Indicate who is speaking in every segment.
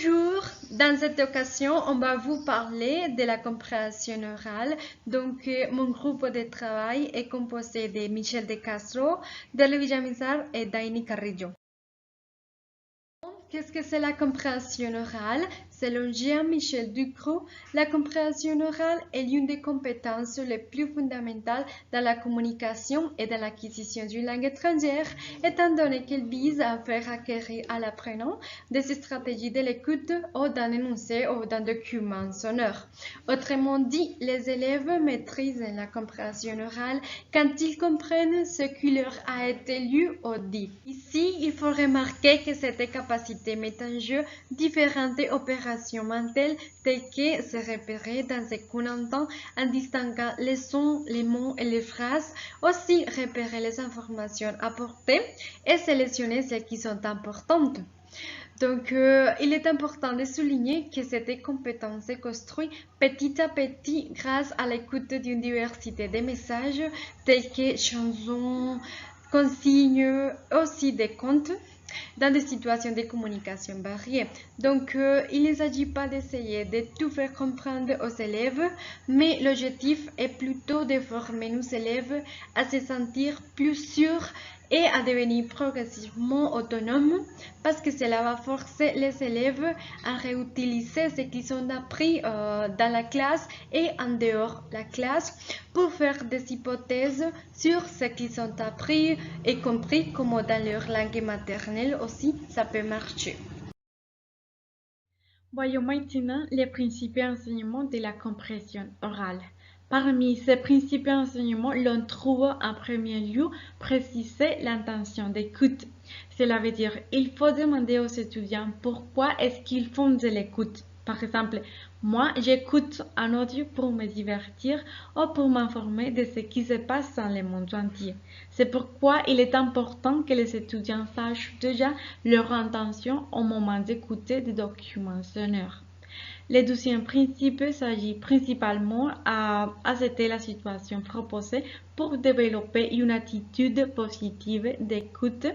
Speaker 1: Bonjour, dans cette occasion, on va vous parler de la compréhension orale. Donc, mon groupe de travail est composé de Michel de Castro, Delio Villamizar et Daini Carrillo. Qu'est-ce que c'est la compréhension orale? Selon Jean-Michel Ducrot, la compréhension orale est l'une des compétences les plus fondamentales dans la communication et dans l'acquisition d'une langue étrangère, étant donné qu'elle vise à faire acquérir à l'apprenant des stratégies de l'écoute ou d'un énoncé ou d'un document sonore. Autrement dit, les élèves maîtrisent la compréhension orale quand ils comprennent ce qui leur a été lu ou dit. Ici, il faut remarquer que cette capacité met en jeu différentes opérations mentales telles que se repérer dans ce qu'on entend en distinguant les sons, les mots et les phrases, aussi repérer les informations apportées et sélectionner celles qui sont importantes. Donc, il est important de souligner que cette compétence se construit petit à petit grâce à l'écoute d'une diversité de messages tels que chansons, consignes, aussi des contes, dans des situations de communication variées. Donc, il ne s'agit pas d'essayer de tout faire comprendre aux élèves, mais l'objectif est plutôt de former nos élèves à se sentir plus sûrs et à devenir progressivement autonomes, parce que cela va forcer les élèves à réutiliser ce qu'ils ont appris dans la classe et en dehors de la classe pour faire des hypothèses sur ce qu'ils ont appris et compris, comme dans leur langue maternelle aussi, ça peut marcher.
Speaker 2: Voyons maintenant les principaux enseignements de la compréhension orale. Parmi ces principaux enseignements, l'on trouve en premier lieu préciser l'intention d'écoute. Cela veut dire qu'il faut demander aux étudiants pourquoi est-ce qu'ils font de l'écoute. Par exemple, moi, j'écoute un audio pour me divertir ou pour m'informer de ce qui se passe dans le monde entier. C'est pourquoi il est important que les étudiants sachent déjà leur intention au moment d'écouter des documents sonores. Le deuxième principe s'agit principalement à accepter la situation proposée pour développer une attitude positive d'écoute,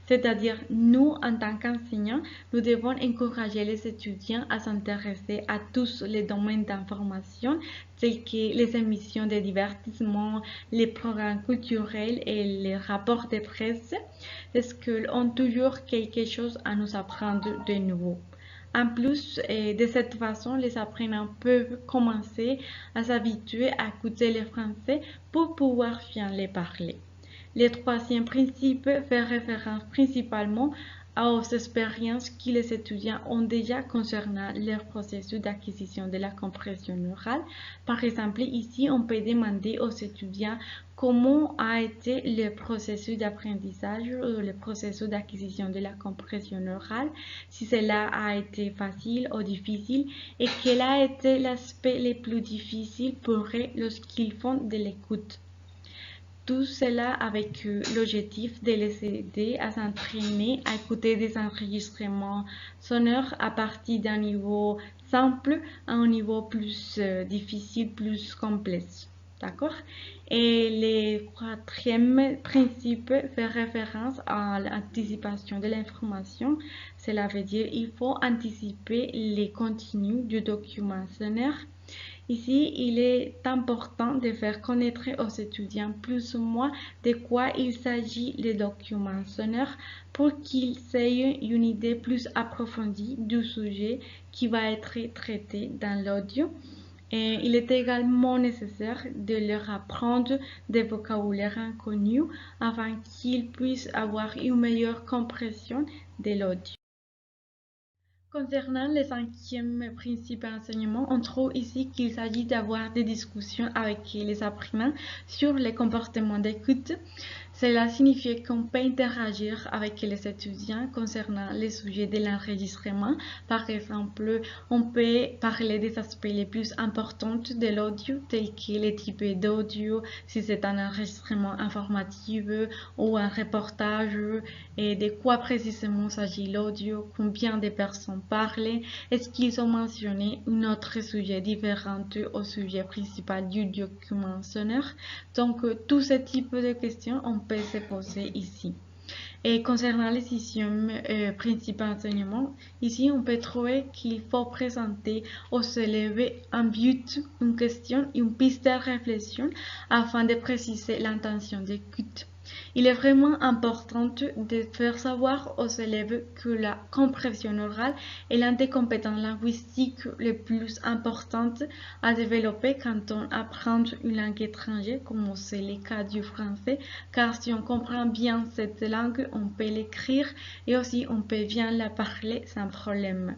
Speaker 2: c'est-à-dire nous, en tant qu'enseignants, nous devons encourager les étudiants à s'intéresser à tous les domaines d'information tels que les émissions de divertissement, les programmes culturels et les rapports de presse. Les scolaires ont toujours quelque chose à nous apprendre de nouveau. En plus, de cette façon, les apprenants peuvent commencer à s'habituer à écouter le français pour pouvoir bien les parler. Le troisième principe fait référence principalement aux expériences que les étudiants ont déjà concernant leur processus d'acquisition de la compréhension orale. Par exemple, ici, on peut demander aux étudiants comment a été le processus d'apprentissage ou le processus d'acquisition de la compréhension orale, si cela a été facile ou difficile et quel a été l'aspect le plus difficile pour eux lorsqu'ils font de l'écoute. Tout cela avec l'objectif de les aider à s'entraîner à écouter des enregistrements sonores à partir d'un niveau simple à un niveau plus difficile, plus complexe. D'accord? Et le quatrième principe fait référence à l'anticipation de l'information. Cela veut dire qu'il faut anticiper les contenus du document sonore. Ici, il est important de faire connaître aux étudiants plus ou moins de quoi il s'agit les documents sonores pour qu'ils aient une idée plus approfondie du sujet qui va être traité dans l'audio. Et il est également nécessaire de leur apprendre des vocabulaires inconnus afin qu'ils puissent avoir une meilleure compréhension de l'audio. Concernant le cinquième principe d'enseignement, on trouve ici qu'il s'agit d'avoir des discussions avec les apprenants sur les comportements d'écoute. Cela signifie qu'on peut interagir avec les étudiants concernant les sujets de l'enregistrement. Par exemple, on peut parler des aspects les plus importants de l'audio, tels que les types d'audio, si c'est un enregistrement informatif ou un reportage, et de quoi précisément s'agit l'audio, combien de personnes parlent, est-ce qu'ils ont mentionné un autre sujet différent au sujet principal du document sonore. Donc, tous ces types de questions, on peut se poser ici. Et concernant les sixièmes principes d'enseignement, ici on peut trouver qu'il faut présenter aux élèves un but, une question et une piste de réflexion afin de préciser l'intention d'écoute. Il est vraiment important de faire savoir aux élèves que la compréhension orale est l'une des compétences linguistiques les plus importantes à développer quand on apprend une langue étrangère, comme c'est le cas du français, car si on comprend bien cette langue, on peut l'écrire et aussi on peut bien la parler sans problème.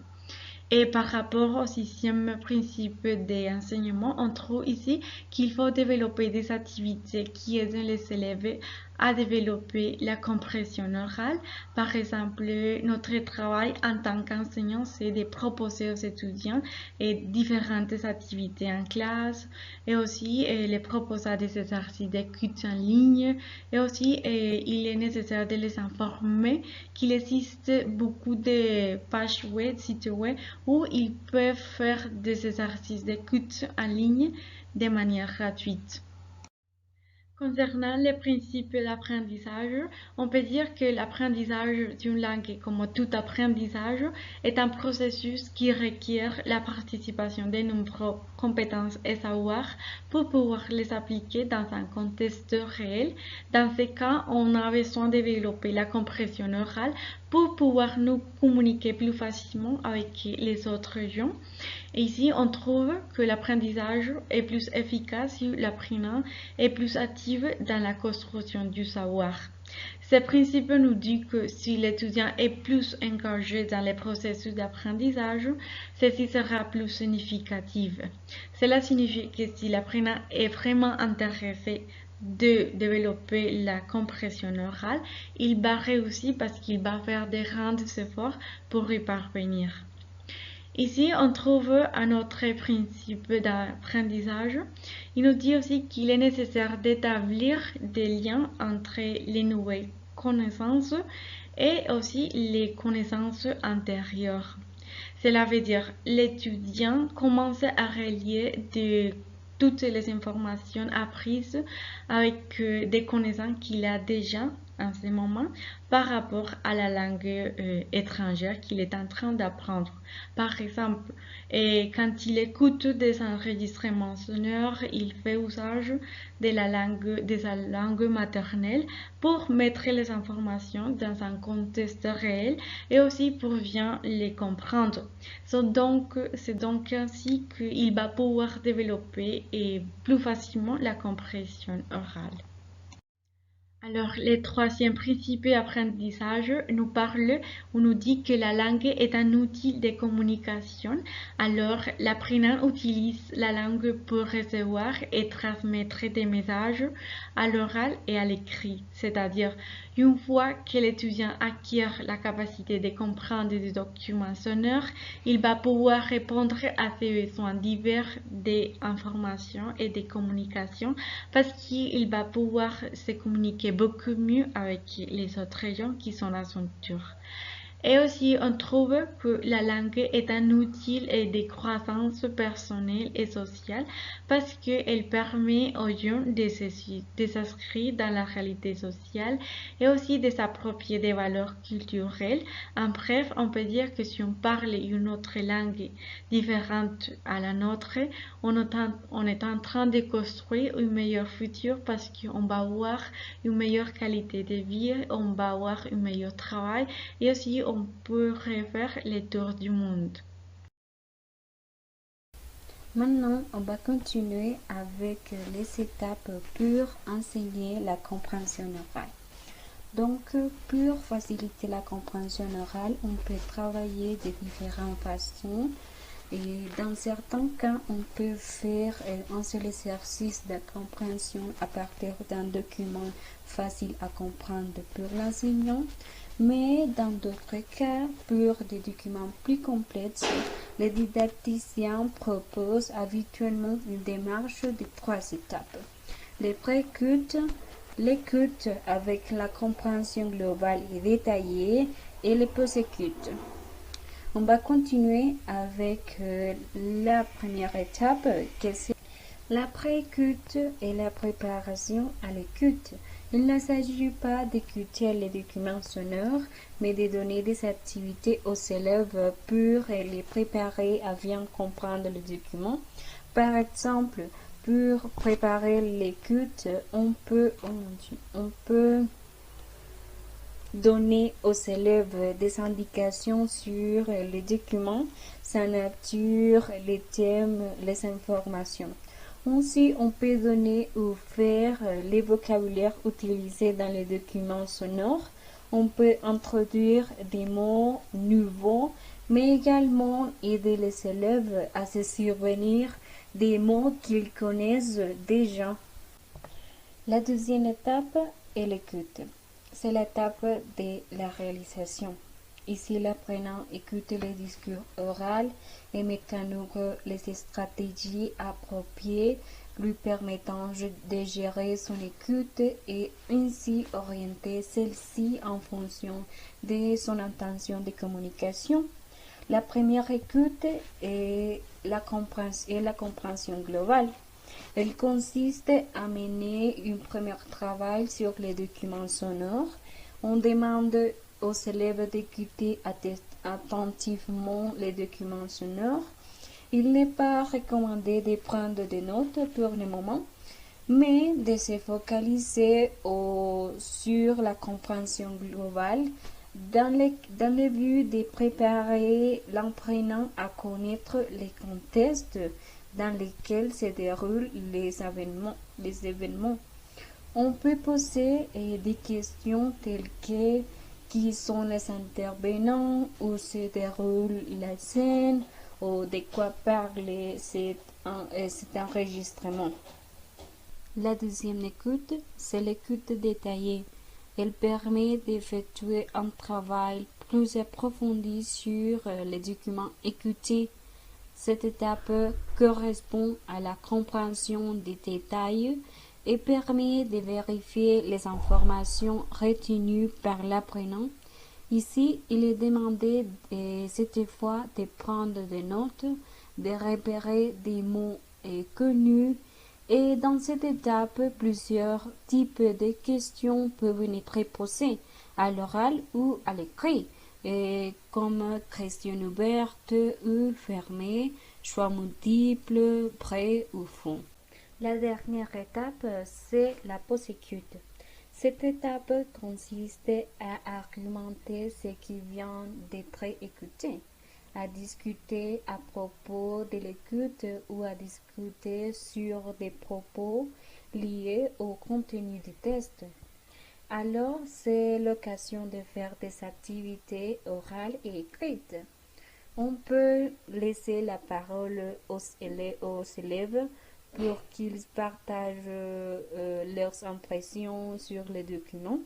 Speaker 2: Et par rapport au sixième principe d'enseignement, on trouve ici qu'il faut développer des activités qui aident les élèves à développer la compréhension orale. Par exemple, notre travail en tant qu'enseignant, c'est de proposer aux étudiants différentes activités en classe et aussi les proposer des exercices d'écoute en ligne. Et aussi, il est nécessaire de les informer qu'il existe beaucoup de pages web, sites web, où ils peuvent faire des exercices d'écoute en ligne de manière gratuite. Concernant les principes d'apprentissage, on peut dire que l'apprentissage d'une langue, comme tout apprentissage, est un processus qui requiert la participation de nombreuses compétences et savoirs pour pouvoir les appliquer dans un contexte réel. Dans ce cas, on a besoin de développer la compréhension orale pour pouvoir nous communiquer plus facilement avec les autres gens. Et ici, on trouve que l'apprentissage est plus efficace si l'apprenant est plus actif dans la construction du savoir. Ce principe nous dit que si l'étudiant est plus engagé dans le processus d'apprentissage, ceci sera plus significatif. Cela signifie que si l'apprenant est vraiment intéressé de développer la compréhension orale, il va réussir parce qu'il va faire de grands efforts pour y parvenir. Ici, on trouve un autre principe d'apprentissage. Il nous dit aussi qu'il est nécessaire d'établir des liens entre les nouvelles connaissances et aussi les connaissances antérieures. Cela veut dire que l'étudiant commence à relier toutes les informations apprises avec des connaissances qu'il a déjà en ce moment par rapport à la langue étrangère qu'il est en train d'apprendre. Par exemple, quand il écoute des enregistrements sonores, il fait usage de sa langue maternelle pour mettre les informations dans un contexte réel et aussi pour bien les comprendre. C'est donc ainsi qu'il va pouvoir développer plus facilement la compréhension orale. Alors, le troisième principe d'apprentissage nous parle ou nous dit que la langue est un outil de communication. Alors, l'apprenant utilise la langue pour recevoir et transmettre des messages à l'oral et à l'écrit. C'est-à-dire, une fois que l'étudiant acquiert la capacité de comprendre des documents sonores, il va pouvoir répondre à ses besoins divers d'information et de communication parce qu'il va pouvoir se communiquer beaucoup mieux avec les autres gens qui sont à son tour. Et aussi, on trouve que la langue est un outil de croissance personnelle et sociale parce qu'elle permet aux gens de s'inscrire dans la réalité sociale et aussi de s'approprier des valeurs culturelles. En bref, on peut dire que si on parle une autre langue différente à la nôtre, on est en train de construire un meilleur futur parce qu'on va avoir une meilleure qualité de vie, on va avoir un meilleur travail et aussi on peut refaire les tours du monde.
Speaker 3: Maintenant, on va continuer avec les étapes pour enseigner la compréhension orale. Donc, pour faciliter la compréhension orale, on peut travailler de différentes façons. Et dans certains cas, on peut faire un seul exercice de compréhension à partir d'un document facile à comprendre pour l'enseignant. Mais dans d'autres cas, pour des documents plus complexes, les didacticiens proposent habituellement une démarche de 3 étapes. Les pré-écoutes, l'écoute avec la compréhension globale et détaillée et les post-écoutes. On va continuer avec la première étape, qui est la pré-écoute et la préparation à l'écoute. Il ne s'agit pas d'écouter les documents sonores, mais de donner des activités aux élèves pour les préparer à bien comprendre le document. Par exemple, pour préparer l'écoute, on peut donner aux élèves des indications sur les documents, sa nature, les thèmes, les informations. Aussi, on peut donner ou faire les vocabulaires utilisés dans les documents sonores. On peut introduire des mots nouveaux, mais également aider les élèves à se souvenir des mots qu'ils connaissent déjà. La deuxième étape est l'écoute. C'est l'étape de la réalisation. Ici, l'apprenant écoute les discours oraux et mécanique les stratégies appropriées lui permettant de gérer son écoute et ainsi orienter celle-ci en fonction de son intention de communication. La première écoute est la compréhension globale. Elle consiste à mener un premier travail sur les documents sonores. On demande aux élèves d'écouter attentivement les documents sonores. Il n'est pas recommandé de prendre des notes pour le moment, mais de se focaliser sur la compréhension globale dans le but de préparer l'apprenant à connaître les contextes dans lesquels se déroulent les événements. On peut poser des questions telles que qui sont les intervenants, où se déroule la scène, ou de quoi parle cet enregistrement. La deuxième écoute, c'est l'écoute détaillée. Elle permet d'effectuer un travail plus approfondi sur les documents écoutés. Cette étape correspond à la compréhension des détails et permet de vérifier les informations retenues par l'apprenant. Ici, il est demandé cette fois de prendre des notes, de repérer des mots connus et dans cette étape, plusieurs types de questions peuvent être posées à l'oral ou à l'écrit, comme questions ouvertes ou fermées, choix multiples, prêt ou fond. La dernière étape, c'est la post-écoute. Cette étape consiste à argumenter ce qui vient d'être écouté, à discuter à propos de l'écoute ou à discuter sur des propos liés au contenu du test. Alors, c'est l'occasion de faire des activités orales et écrites. On peut laisser la parole aux élèves pour qu'ils partagent leurs impressions sur les documents.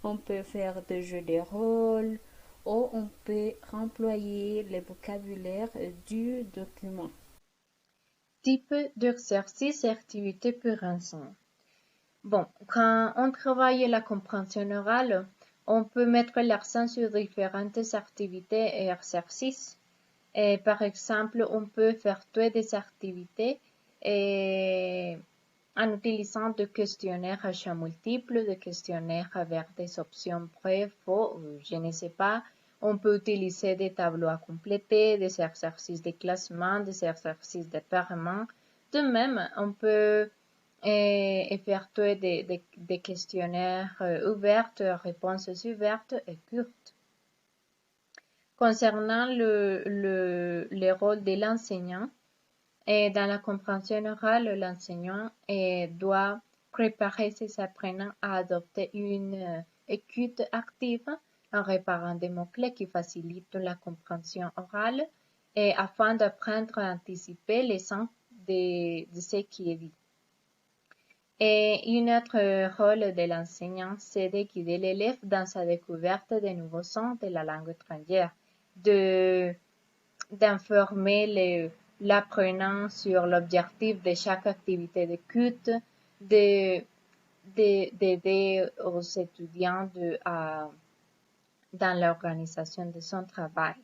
Speaker 3: On peut faire des jeux de rôle ou on peut employer le vocabulaire du document.
Speaker 4: Type d'exercice et activité pour enseignant. Bon, quand on travaille la compréhension orale, on peut mettre l'accent sur différentes activités et exercices. Et par exemple, on peut faire des activités en utilisant des questionnaires à choix multiples, des questionnaires avec des options vraies, faux, je ne sais pas. On peut utiliser des tableaux à compléter, des exercices de classement, des exercices de paiement. De même, on peut faire des questionnaires ouverts, réponses ouvertes et courtes. Concernant le rôle de l'enseignant, dans la compréhension orale, l'enseignant doit préparer ses apprenants à adopter une écoute active en réparant des mots-clés qui facilitent la compréhension orale et afin d'apprendre à anticiper les sens de ce qui est dit. Et un autre rôle de l'enseignant, c'est de guider l'élève dans sa découverte de nouveaux sons de la langue étrangère, d'informer l'apprenant sur l'objectif de chaque activité d'écoute, d'aider aux étudiants dans l'organisation de son travail.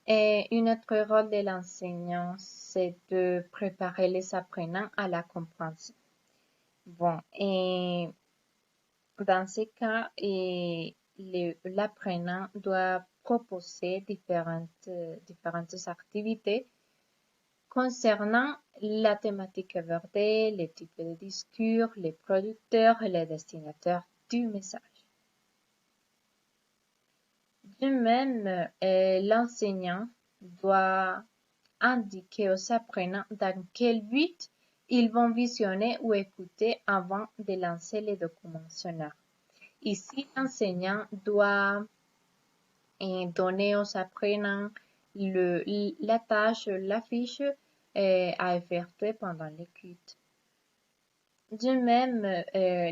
Speaker 4: Et un autre rôle de l'enseignant, c'est de préparer les apprenants à la compréhension. Bon, et Dans ce cas, l'apprenant doit proposer différentes activités concernant la thématique abordée, les types de discours, les producteurs et les destinataires du message. De même, l'enseignant doit indiquer aux apprenants dans quel but ils vont visionner ou écouter avant de lancer les documents sonores. Ici, l'enseignant doit donner aux apprenants la tâche, la fiche à effectuer pendant l'écoute. De même,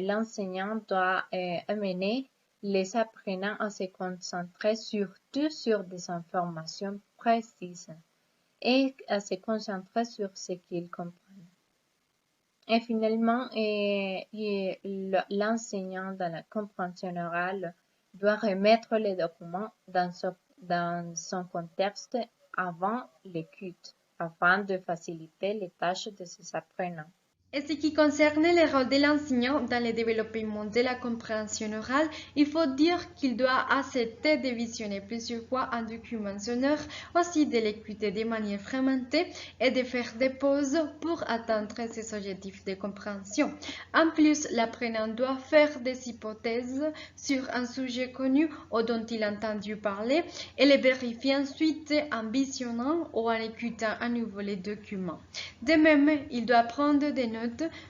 Speaker 4: l'enseignant doit amener les apprenants à se concentrer surtout sur des informations précises et à se concentrer sur ce qu'ils comprennent. Et finalement, l'enseignant dans la compréhension orale doit remettre les documents dans son contexte avant l'écoute, afin de faciliter les tâches de ses apprenants.
Speaker 1: En ce qui concerne le rôle de l'enseignant dans le développement de la compréhension orale, il faut dire qu'il doit accepter de visionner plusieurs fois un document sonore, aussi de l'écouter de manière fragmentée et de faire des pauses pour atteindre ses objectifs de compréhension. En plus, l'apprenant doit faire des hypothèses sur un sujet connu ou dont il a entendu parler et les vérifier ensuite en visionnant ou en écoutant à nouveau les documents. De même, il doit prendre des notes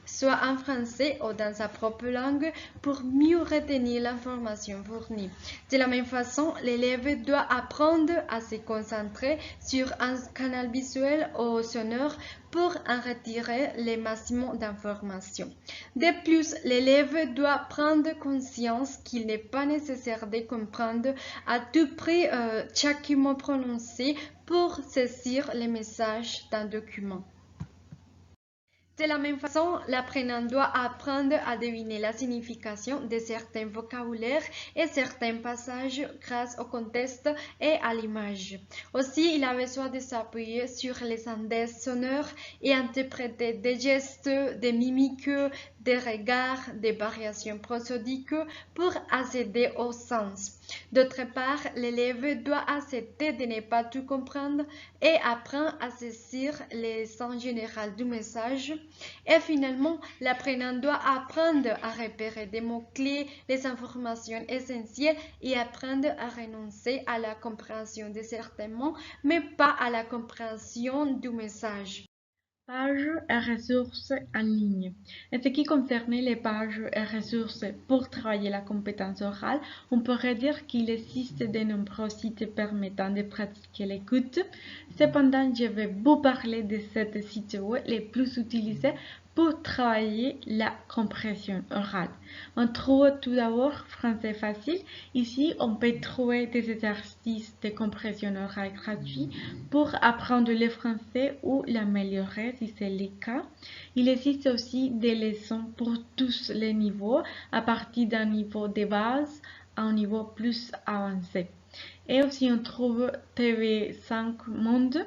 Speaker 1: soit en français ou dans sa propre langue, pour mieux retenir l'information fournie. De la même façon, l'élève doit apprendre à se concentrer sur un canal visuel ou sonore pour en retirer le maximum d'informations. De plus, l'élève doit prendre conscience qu'il n'est pas nécessaire de comprendre à tout prix chaque mot prononcé pour saisir les messages d'un document. De la même façon, l'apprenant doit apprendre à deviner la signification de certains vocabulaires et certains passages grâce au contexte et à l'image. Aussi, il a besoin de s'appuyer sur les indices sonores et interpréter des gestes, des mimiques, des regards, des variations prosodiques pour accéder au sens. D'autre part, l'élève doit accepter de ne pas tout comprendre et apprendre à saisir le sens général du message. Et finalement, l'apprenant doit apprendre à repérer des mots-clés, les informations essentielles et apprendre à renoncer à la compréhension de certains mots, mais pas à la compréhension du message.
Speaker 2: Pages et ressources en ligne. En ce qui concerne les pages et ressources pour travailler la compétence orale, on pourrait dire qu'il existe de nombreux sites permettant de pratiquer l'écoute. Cependant, je vais vous parler de ces sites web les plus utilisés pour travailler la compréhension orale. On trouve tout d'abord Français Facile. Ici, on peut trouver des exercices de compréhension orale gratuits pour apprendre le français ou l'améliorer si c'est le cas. Il existe aussi des leçons pour tous les niveaux, à partir d'un niveau de base à un niveau plus avancé. Et aussi on trouve TV5 Monde,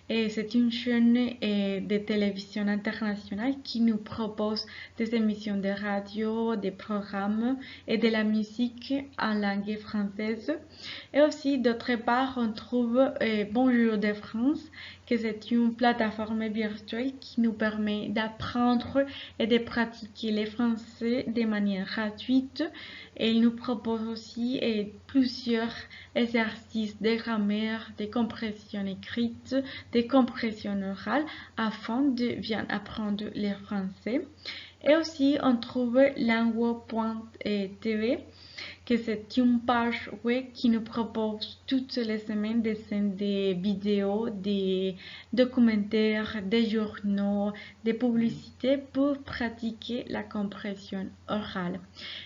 Speaker 2: et c'est une chaîne de télévision internationale qui nous propose des émissions de radio, des programmes et de la musique en langue française. Et aussi d'autre part on trouve Bonjour de France, que c'est une plateforme virtuelle qui nous permet d'apprendre et de pratiquer le français de manière gratuite. Et il nous propose aussi plusieurs exercices de grammaire, de compréhension écrite, de compréhension orale afin de bien apprendre le français. Et aussi, on trouve languo.tv, que c'est une page web qui nous propose toutes les semaines des vidéos, des documentaires, des journaux, des publicités pour pratiquer la compréhension orale.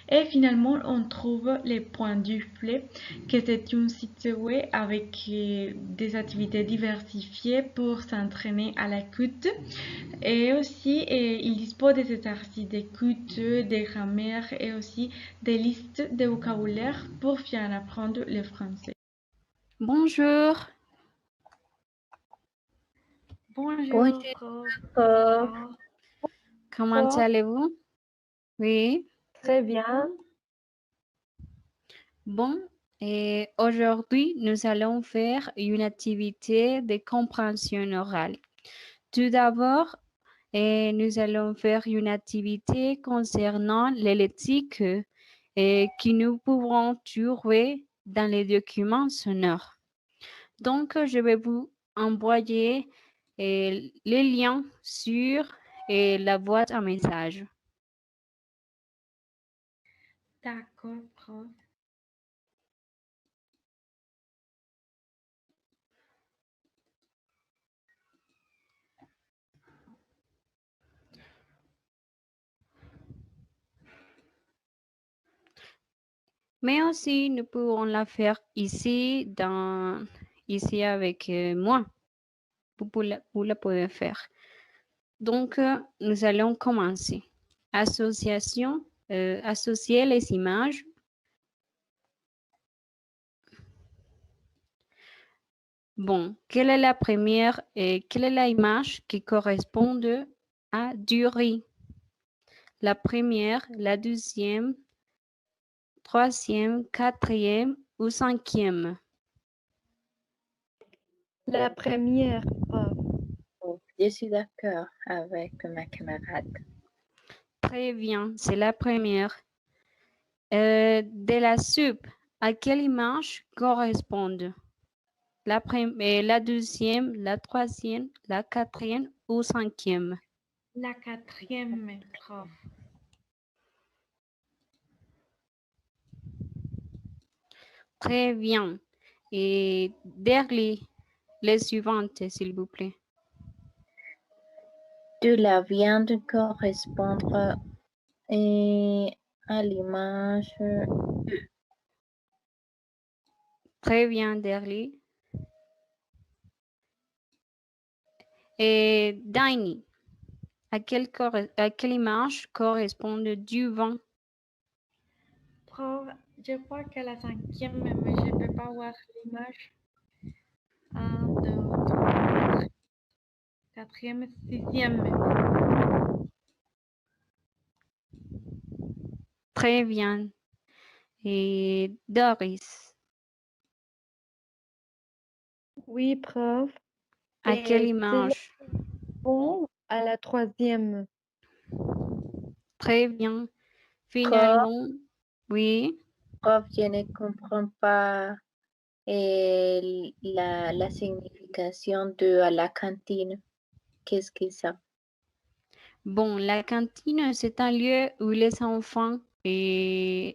Speaker 2: Et finalement, on trouve les points du flé, que c'est un site web avec des activités diversifiées pour s'entraîner à l'écoute. Et aussi, il dispose des exercices d'écoute, de grammaire et aussi des listes de vocabulaire pour bien apprendre le français.
Speaker 3: Bonjour.
Speaker 2: Bonjour.
Speaker 3: Comment allez-vous? Oui.
Speaker 5: Très bien.
Speaker 3: Bon, et aujourd'hui, nous allons faire une activité de compréhension orale. Tout d'abord, nous allons faire une activité concernant les lexiques que nous pouvons trouver dans les documents sonores. Donc, je vais vous envoyer les liens sur la boîte à messages.
Speaker 2: D'accord, prof.
Speaker 3: Mais aussi, nous pouvons la faire ici avec moi. Vous la pouvez faire. Donc, nous allons commencer. Association, associer les images. Bon, quelle est la première et quelle est l'image qui correspond à du riz? La première, la deuxième, troisième, quatrième ou cinquième?
Speaker 1: La première, prof.
Speaker 4: Oh, je suis d'accord avec ma camarade.
Speaker 3: Très bien, c'est la première. De la soupe, à quelle image correspondent? La deuxième, la troisième, la quatrième ou cinquième?
Speaker 2: La quatrième, prof.
Speaker 3: Très bien. Et derrière les suivantes, s'il vous plaît.
Speaker 4: De la viande correspondre à l'image.
Speaker 3: Très bien, derrière. Et Diny, à quelle image correspond du vent?
Speaker 2: Prof, je crois que la cinquième, mais je ne peux pas voir l'image. 1, 2, 3, 4, quatrième, sixième.
Speaker 3: Très bien. Et Doris,
Speaker 1: Oui, prof.
Speaker 3: à quelle
Speaker 1: Et c'est le
Speaker 3: image?
Speaker 1: bon à la troisième.
Speaker 3: Très bien.
Speaker 4: Prof,
Speaker 3: Finalement, oui.
Speaker 4: prof, je ne comprends pas la signification de à la cantine. Qu'est-ce que ça?
Speaker 3: Bon, la cantine, c'est un lieu où les enfants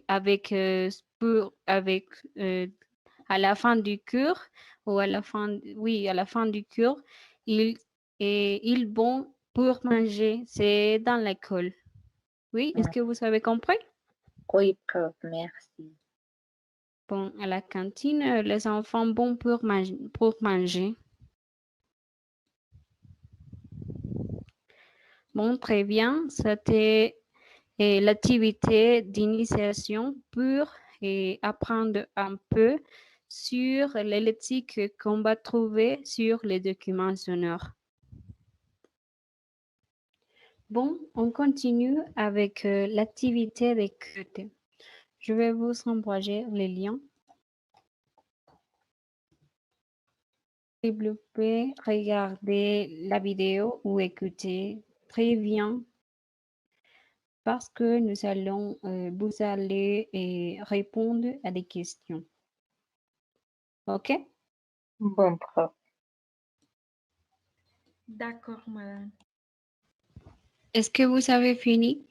Speaker 3: avec à la fin du cours ou à la fin, oui, à la fin du cours, ils vont pour manger. C'est dans l'école. Oui, est-ce que vous avez compris?
Speaker 4: Oui, prof, merci.
Speaker 3: Bon, à la cantine, les enfants vont pour manger. Bon, très bien. C'était l'activité d'initiation pour apprendre un peu sur les lexiques qu'on va trouver sur les documents sonores. Bon, on continue avec l'activité d'écoute. Je vais vous envoyer les liens. S'il vous plaît, regardez la vidéo ou écoutez très bien parce que nous allons vous allez répondre à des questions. OK?
Speaker 4: Bon, prof.
Speaker 2: D'accord, madame.
Speaker 3: Est-ce que vous avez fini?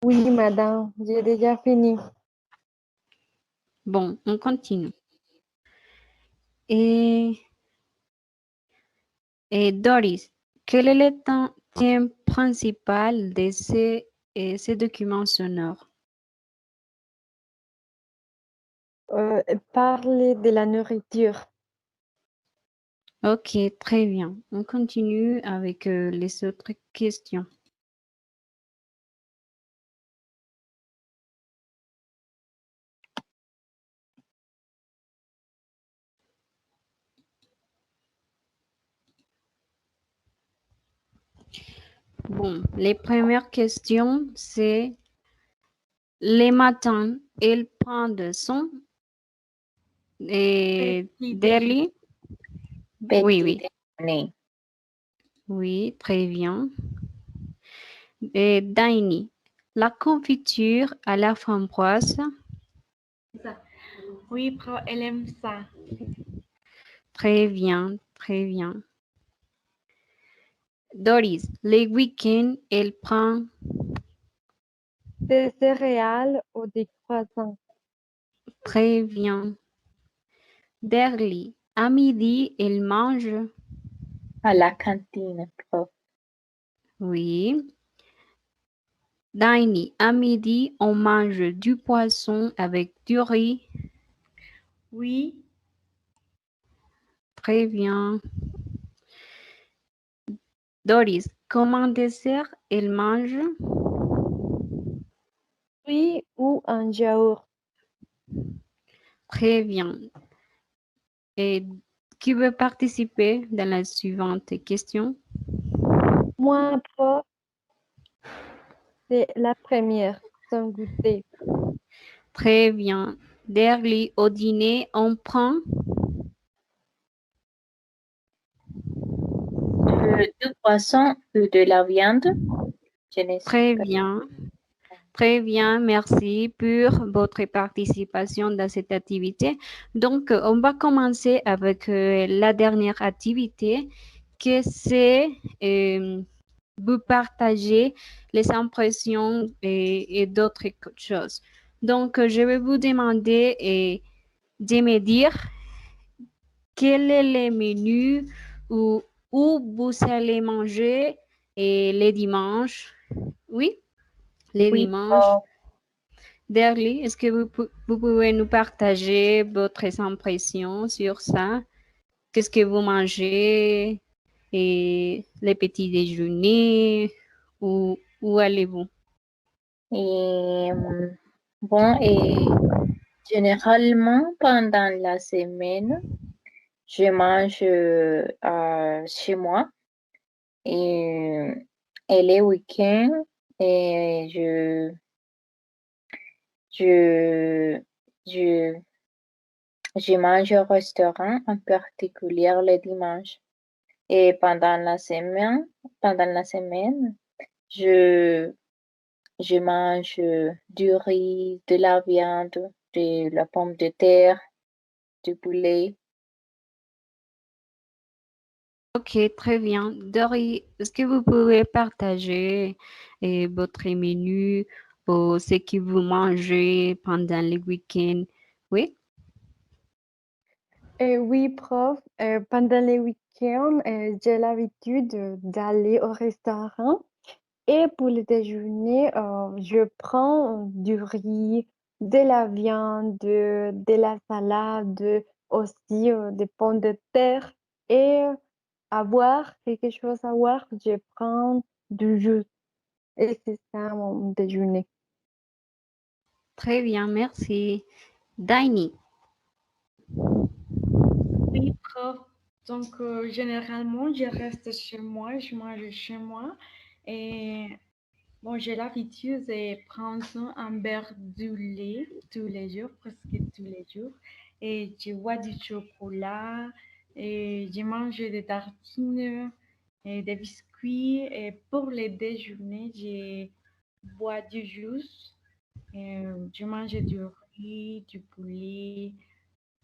Speaker 1: Oui, madame, j'ai déjà fini.
Speaker 3: Bon, on continue. Et Doris, quel est le thème principal de ces documents sonores?
Speaker 1: Parler de la nourriture.
Speaker 3: Ok, très bien. On continue avec les autres questions. Bon, les premières questions, c'est les matins, elle prend de son daily. Oui, oui.
Speaker 4: déjeuner.
Speaker 3: Oui, très bien. Diny, la confiture à la framboise.
Speaker 2: Oui, prof, elle aime ça.
Speaker 3: Très bien, très bien. Doris, les week-ends, elle prend
Speaker 1: Des céréales ou des croissants.
Speaker 3: très bien. Derly, à midi, elle mange.
Speaker 4: À la cantine, prof.
Speaker 3: Oui. Diny, à midi, on mange du poisson avec du riz.
Speaker 2: Oui.
Speaker 3: Très bien. Doris, comme un dessert, elle mange.
Speaker 1: Fruits ou un yaourt.
Speaker 3: Très bien. Et qui veut participer dans la suivante question?
Speaker 1: Moi, prof, c'est la première, sans goûter.
Speaker 3: Très bien. Derly, au dîner, on prend
Speaker 4: Du poisson ou de la viande. Je ne sais
Speaker 3: très
Speaker 4: pas.
Speaker 3: bien. Très bien, merci pour votre participation dans cette activité. Donc, on va commencer avec la dernière activité, que c'est vous partager les impressions et d'autres choses. Donc, je vais vous demander de me dire quel est le menu où vous allez manger les dimanches. Oui, les
Speaker 4: Oui,
Speaker 3: dimanches.
Speaker 4: prof.
Speaker 3: Derly, est-ce que vous pouvez nous partager votre impression sur ça? Qu'est-ce que vous mangez et les petits déjeuners? Où allez-vous?
Speaker 4: Et, bon, et généralement, pendant la semaine, je mange chez moi et, et les week-ends, et je, je, je mange au restaurant, en particulier le dimanche. Et pendant la semaine, je, je mange du riz, de la viande, de la pomme de terre, du poulet.
Speaker 3: Ok, très bien. Dory, est-ce que vous pouvez partager votre menu ou ce que vous mangez pendant les week-ends? Oui?
Speaker 1: Oui, prof, pendant les week-ends, j'ai l'habitude d'aller au restaurant et pour le déjeuner, je prends du riz, de la viande, de la salade, aussi des pommes de terre et à boire, quelque chose à boire, je prends du jus et c'est ça mon déjeuner.
Speaker 3: Très bien, merci. Diny.
Speaker 2: Oui, prof. Donc, généralement, je reste chez moi, je mange chez moi. Et bon, j'ai l'habitude de prendre un verre de lait tous les jours, presque tous les jours. Et je bois du chocolat, et je mange des tartines, et des biscuits. Et pour le déjeuner, je bois du jus, et je mange du riz, du poulet,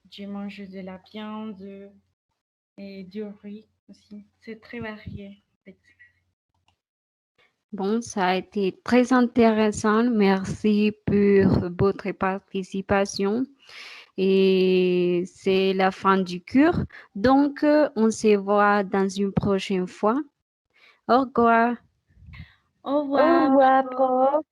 Speaker 2: je mange de la viande et du riz aussi. C'est très varié.
Speaker 3: Bon, ça a été très intéressant. Merci pour votre participation. Et c'est la fin du cours. Donc, on se voit dans une prochaine fois. Au revoir.
Speaker 2: Au
Speaker 1: Au
Speaker 2: revoir.
Speaker 1: revoir, prof.